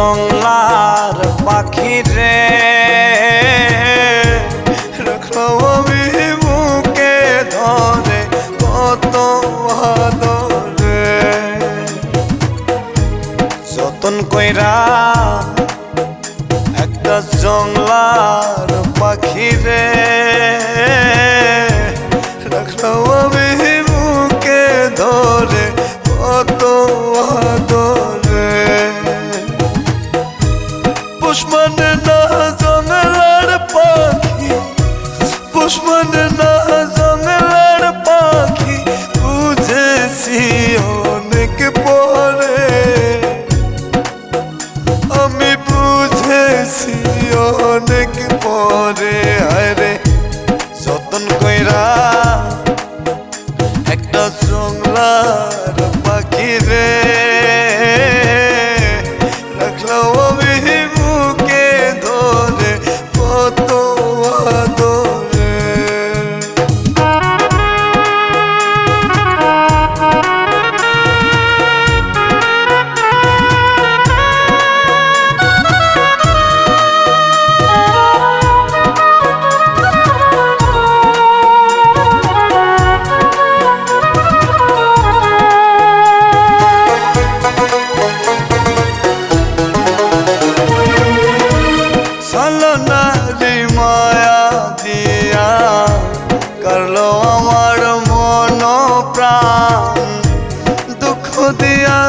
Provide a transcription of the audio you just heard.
জংলার পাখি রে রাখলো আমি বুকে ধরে কত আদরে যতন কইরা একটা জংলার পাখি রে রাখলো আমি বুকে ধরে কত আদরে পুষ্পনে না জংলার পাখি পুষ্পনে না জংলার পাখি বুঝেছি অনেক পরে আমি বুঝেছি অনেক পরে আরে যতন কইরা একটা জংলার পাখি রে রাখলো আমি বুকে ধরে কত আদরে নারী মায়া দিয়া করলো আমার মন প্রাণ দুঃখ দিয়া